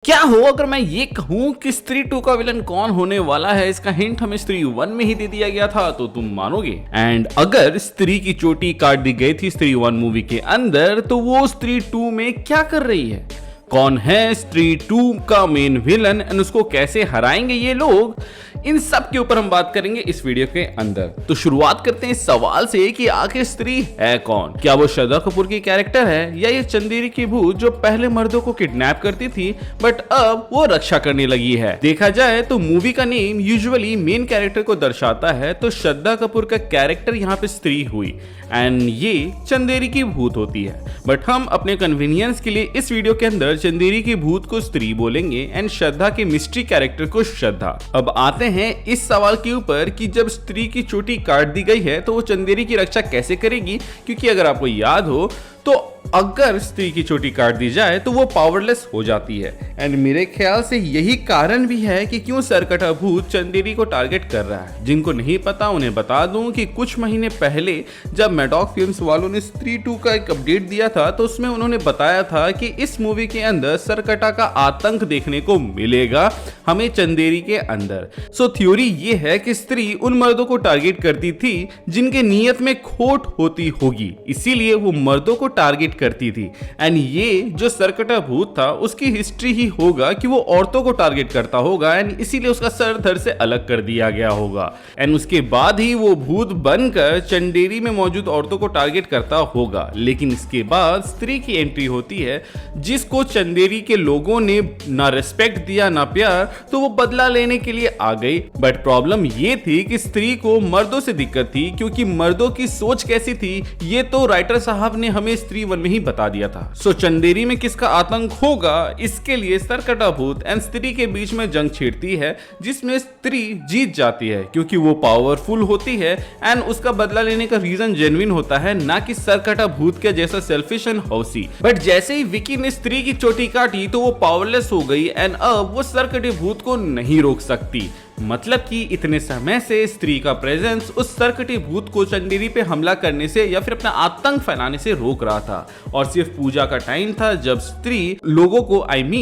क्या हो अगर मैं ये कहूं कि स्त्री 2 का विलन कौन होने वाला है, इसका हिंट हमें स्त्री 1 में ही दे दिया गया था, तो तुम मानोगे। एंड अगर स्त्री की चोटी काट दी गई थी स्त्री 1 मूवी के अंदर, तो वो स्त्री 2 में क्या कर रही है? कौन है स्त्री 2 का मेन विलन एंड उसको कैसे हराएंगे ये लोग, इन सब के ऊपर हम बात करेंगे इस वीडियो के अंदर। तो शुरुआत करते हैं इस सवाल से कि आखिर स्त्री है कौन? क्या वो श्रद्धा कपूर की कैरेक्टर है या ये चंदेरी की भूत जो पहले मर्दों को किडनैप करती थी बट अब वो रक्षा करने लगी है? देखा जाए तो मूवी का नेम यूजुअली मेन कैरेक्टर को दर्शाता है, तो श्रद्धा कपूर का कैरेक्टर यहाँ पे स्त्री हुई एंड ये चंदेरी की भूत होती है। बट हम अपने कन्वीनियंस के लिए इस वीडियो के अंदर चंदेरी की भूत को स्त्री बोलेंगे एंड श्रद्धा के मिस्ट्री कैरेक्टर को श्रद्धा। अब आते हैं इस सवाल के ऊपर कि जब स्त्री की चोटी काट दी गई है तो वो चंदेरी की रक्षा कैसे करेगी, क्योंकि अगर आपको याद हो तो अगर स्त्री की चोटी काट दी जाए तो वो पावरलेस हो जाती है। एंड मेरे ख्याल से यही कारण भी है कि क्यों सरकटा भूत चंदेरी को टारगेट कर रहा है। जिनको नहीं पता उन्हें बता दूं कि कुछ महीने पहले जब मैडॉक फिल्म्स वालों ने स्त्री 2 का एक अपडेट दिया था तो उसमें उन्होंने बताया था कि इस मूवी के अंदर सरकटा का आतंक देखने को मिलेगा हमें चंदेरी के अंदर। सो थ्योरी ये है कि स्त्री उन मर्दों को टारगेट करती थी जिनके नीयत में खोट होती होगी, इसीलिए वो मर्दों को टारगेट करती थी। एंड ये जो सरकटा भूत था उसकी हिस्ट्री ही होगा कि वो औरतों को टारगेट करता होगा एंड इसीलिए उसका सर धड़ से अलग कर दिया गया होगा। एंड उसके बाद ही वो भूत बनकर चंदेरी में मौजूद औरतों को टारगेट करता होगा। लेकिन इसके बाद स्त्री की एंट्री होती है जिसको चंदेरी के लोगों ने ना रिस्पेक्ट दिया ना प्यार, तो वो बदला लेने के लिए आ गई। बट प्रॉब्लम ये थी कि स्त्री को मर्दों से दिक्कत थी, क्योंकि मर्दों की सोच कैसी थी ये तो राइटर साहब ने हमें स्त्री 1 में ही बता दिया था। सो चंदेरी में किसका आतंक होगा, इसके लिए सरकटा भूत एंड स्त्री के बीच में जंग छिड़ती है जिसमें स्त्री जीत जाती है क्योंकि वो पावरफुल होती है एंड उसका बदला लेने का रीजन जेन्युइन होता है, ना कि सरकटा भूत के जैसा सेल्फिश एंड हौसी। बट जैसे ही विकी ने स्त्री की चोटी काटी तो वो पावरलेस हो गई एंड अब वो सरकटे भूत को नहीं रोक सकती। मतलब कि इतने समय से स्त्री का प्रेजेंस उस सरकटे भूत को चंदेरी पे हमला करने से या फिर अपना आतंक फैलाने से रोक रहा था। और सिर्फ पूजा का टाइम था जब स्त्री लोगों को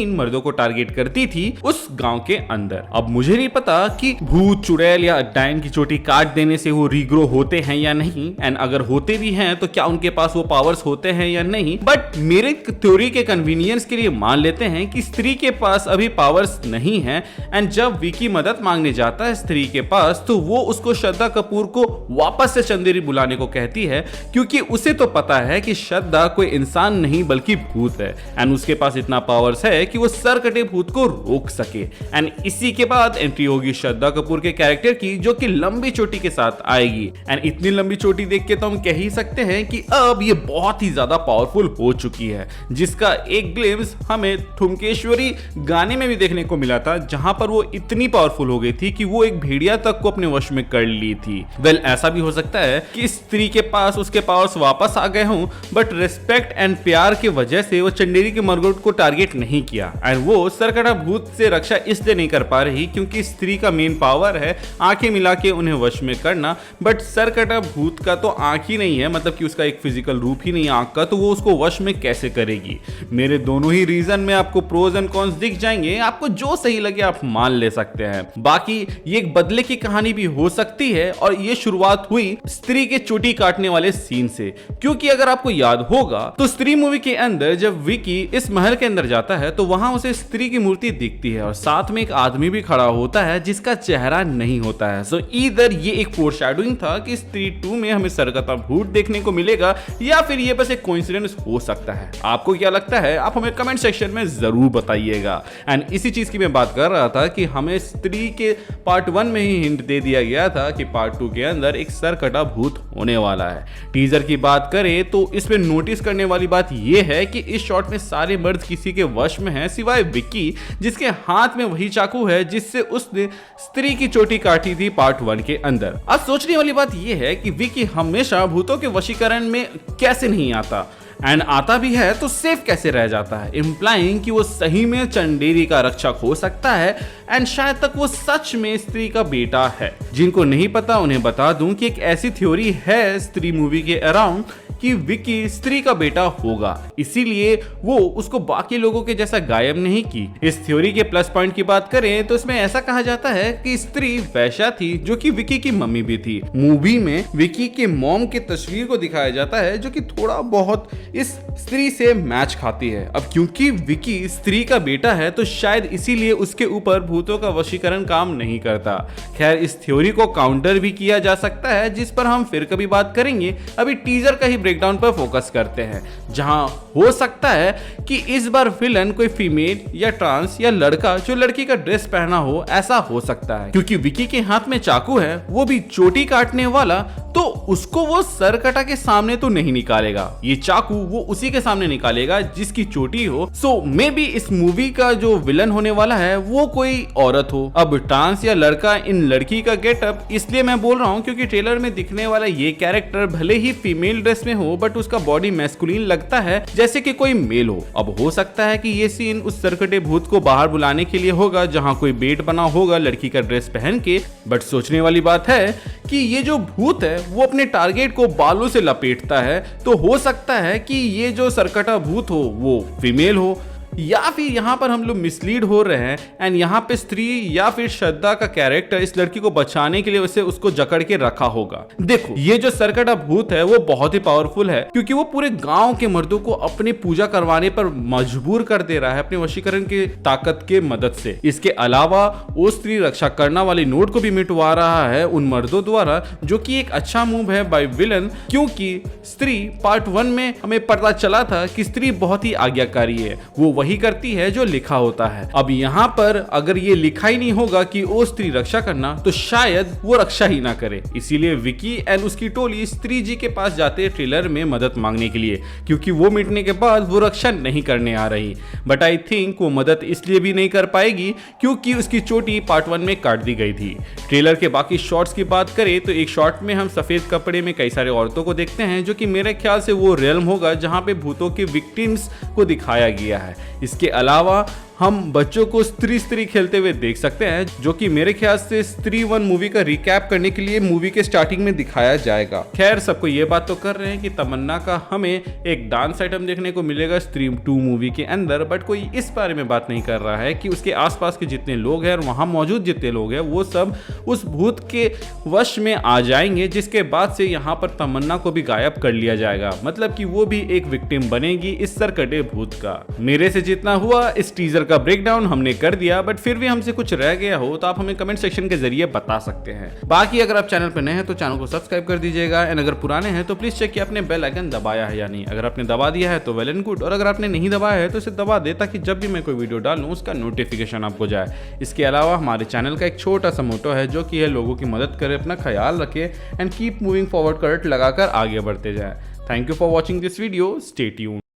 मर्दों को टारगेट करती थी उस गांव के अंदर। अब मुझे नहीं पता कि भूत, चुड़ैल या डायन की चोटी काट देने से वो रीग्रो होते हैं या नहीं, एंड अगर होते भी हैं तो क्या उनके पास वो पावर्स होते हैं या नहीं। बट मेरे थ्योरी के कन्वीनियंस के लिए मान लेते हैं कि स्त्री के पास अभी पावर्स नहीं है एंड जब विकी मदद मांगने जाता है स्त्री के पास तो वो उसको श्रद्धा कपूर को वापस से चंदेरी बुलाने को कहती है, क्योंकि उसे तो पता है कि श्रद्धा कोई इंसान नहीं बल्कि भूत है एंड उसके पास इतना पावर्स है कि वो सरकटे भूत को रोक सके। एंड इसी के बाद एंट्री होगी श्रद्धा कपूर के कैरेक्टर की, जो कि लंबी चोटी के साथ आएगी। एंड इतनी लंबी चोटी देख के तो हम कह ही सकते हैं कि अब ये बहुत ही ज्यादा पावरफुल हो चुकी है, जिसका एक ग्लिम्स हमें ठुमकेश्वरी गाने में भी देखने को मिला था, जहां पर वो इतनी पावरफुल हो गई थी कि वो एक भेड़िया तक को अपने वश में कर ली थी। वेल ऐसा भी हो सकता है कि स्त्री के पास उसके पावर्स वापस आ गए हों, बट रिस्पेक्ट एंड प्यार की वजह से वो चंदेरी के मर्दों को टारगेट नहीं किया एंड वो सरकटा भूत से रक्षा इसलिए नहीं कर पा रही क्योंकि स्त्री का मेन पावर है आंखें मिला के उन्हें वश में करना। बट सरकटा भूत का तो आंख ही नहीं है, मतलब कि उसका एक फिजिकल रूप ही नहीं है आंख का, तो वो उसको वश में कैसे करेगी। मेरे दोनों ही रीजन में आपको प्रोज एंड कॉन्स दिख जाएंगे, आपको जो सही लगे आप मान ले सकते हैं। बाकी ये एक बदले की कहानी भी हो सकती है और ये शुरुआत हुई स्त्री के चोटी काटने वाले सीन से, क्योंकि अगर आपको याद होगा तो स्त्री मूवी के अंदर जब विकी इस महल के अंदर जाता है तो वहां उसे स्त्री की मूर्ति दिखती है और साथ में एक आदमी भी खड़ा होता है जिसका चेहरा नहीं होता है। सो ईदर ये एक फोरशैडोइंग था कि स्त्री 2 में हमें सरकटा भूत देखने को मिलेगा या फिर ये बस एक कोइंसिडेंस हो सकता है। आपको क्या लगता है आप हमें कमेंट सेक्शन में जरूर बताइएगा। एंड इसी चीज की मैं बात कर रहा था कि हमें स्त्री के पार्ट 1 में ही हिंट दे दिया गया था कि पार्ट 2 के अंदर एक सरकटा भूत होने वाला है। टीजर की बात करें तो इसमें नोटिस करने वाली बात यह है कि इस शॉट में सारे मर्द किसी के वश में हैं सिवाय विक्की, जिसके हाथ में वही चाकू है जिससे उसने स्त्री की चोटी काटी थी पार्ट 1 के अंदर। अब सोचने वाली बात यह है कि विक्की हमेशा भूतों के वशीकरण में कैसे नहीं आता एंड आता भी है तो सेफ कैसे रह जाता है, इम्प्लाइंग कि वो सही में चंदेरी का रक्षक हो सकता है एंड शायद तक वो सच में स्त्री का बेटा है। जिनको नहीं पता उन्हें बता दूं कि एक ऐसी थ्योरी है स्त्री मूवी के अराउंड कि विकी स्त्री का बेटा होगा, इसीलिए वो उसको बाकी लोगों के जैसा गायब नहीं की। इस थ्योरी के प्लस पॉइंट की बात करें तो इसमें ऐसा कहा जाता है कि स्त्री वैश्या थी जो कि विकी की मम्मी भी थी। मूवी में विकी के मॉम की तस्वीर को दिखाया जाता है जो कि थोड़ा बहुत इस स्त्री से मैच खाती है। अब क्योंकि विकी स्त्री का बेटा है तो शायद इसीलिए उसके ऊपर भूतों का वशीकरण काम नहीं करता। खैर, इस थ्योरी को काउंटर भी किया जा सकता है जिस पर हम फिर कभी बात करेंगे। अभी टीजर का ही ब्रेकडाउन पर फोकस करते हैं, जहां हो सकता है कि इस बार विलन कोई फीमेल या ट्रांस या लड़का जो लड़की का ड्रेस पहना हो, ऐसा हो सकता है। क्योंकि विकी के हाथ में चाकू है, वो भी चोटी काटने वाला, तो उसको वो सरकटा के सामने तो नहीं निकालेगा, ये चाकू वो उसी के सामने निकालेगा जिसकी चोटी हो। सो मे बी इस मूवी का जो विलन होने वाला है वो कोई औरत हो। अब ट्रांस या लड़का इन लड़की का गेटअप इसलिए मैं बोल रहा हूँ क्योंकि ट्रेलर में दिखने वाला ये कैरेक्टर भले ही फीमेल ड्रेस में हो बट उसका बॉडी मैस्कुलिन लगता है जैसे कि कोई मेल हो। अब हो सकता है कि ये सीन उस सरकटे भूत को बाहर बुलाने के लिए होगा जहां कोई बेट बना होगा लड़की का ड्रेस पहन के। बट सोचने वाली बात है कि ये जो भूत है वो अपने टारगेट को बालों से लपेटता है, तो हो सकता है कि ये जो सरकटा भूत हो वो फीमेल हो, या फिर यहाँ पर हम लोग मिसलीड हो रहे हैं एंड यहाँ पे स्त्री या फिर श्रद्धा का कैरेक्टर इस लड़की को बचाने के लिए उसे उसको जकड़ के रखा होगा। देखो, ये जो सरकटा भूत है वो बहुत ही पावरफुल है क्योंकि वो पूरे गांव के मर्दों को अपनी पूजा करवाने पर मजबूर कर दे रहा है अपने वशीकरण की ताकत के मदद से। इसके अलावा वो स्त्री रक्षा करना वाली नोट को भी मिटवा रहा है उन मर्दों द्वारा, जो कि एक अच्छा मूव है बाय विलन। क्योंकि स्त्री पार्ट 1 में हमें पता चला था कि स्त्री बहुत ही आज्ञाकारी है, वो वही करती है जो लिखा होता है। अब यहाँ पर अगर ये लिखा ही नहीं होगा कि वो स्त्री रक्षा करना, तो शायद वो रक्षा ही ना करे। इसीलिए विकी एंड उसकी टोली स्त्री जी के पास जाते हैं ट्रेलर में मदद मांगने के लिए, क्योंकि वो मिटने के बाद वो रक्षा नहीं करने आ रही। बट आई थिंक वो मदद इसलिए भी नहीं कर पाएगी क्योंकि उसकी चोटी पार्ट 1 में काट दी गई थी। ट्रेलर के बाकी शॉट्स की बात करें तो एक शॉट में हम सफेद कपड़े में कई सारे औरतों को देखते हैं, जो कि मेरे ख्याल से वो रियल्म होगा जहां पे भूतों के विक्टिम्स को दिखाया गया है। इसके अलावा हम बच्चों को स्त्री खेलते हुए देख सकते हैं, जो कि मेरे ख्याल से स्त्री 1 मूवी का रिकैप करने के लिए मूवी के स्टार्टिंग में दिखाया जाएगा। खैर, सबको ये बात तो कर रहे हैं कि तमन्ना का हमें एक डांस आइटम देखने को मिलेगा स्त्री 2 मूवी के अंदर, बट कोई इस बारे में बात नहीं कर रहा है कि उसके आसपास के जितने लोग हैं और वहां मौजूद जितने लोग हैं वो सब उस भूत के वश में आ जाएंगे, जिसके बाद से यहाँ पर तमन्ना को भी गायब कर लिया जाएगा। मतलब कि वो भी एक विक्टिम बनेगी इस सरकटे भूत का। मेरे से जितना हुआ इस टीजर का ब्रेकडाउन हमने कर दिया, बट फिर भी हमसे कुछ रह गया हो तो आप हमें कमेंट सेक्शन के जरिए बता सकते हैं। बाकी अगर आप चैनल पर नए हैं तो चैनल को सब्सक्राइब कर दीजिएगा एंड अगर पुराने हैं तो प्लीज चेक किया आपने बेल आइकन दबाया है या नहीं। अगर आपने दबा दिया है तो वेल एंड गुड, और अगर आपने नहीं दबाया है तो इसे दबा दे ताकि जब भी मैं कोई वीडियो डालूं उसका नोटिफिकेशन आपको जाए। इसके अलावा हमारे चैनल का एक छोटा सा मोटो है जो कि है लोगों की मदद करे, अपना ख्याल रखे and keep moving forward current लगाकर आगे बढ़ते जाए। Thank you for watching this video, stay tuned.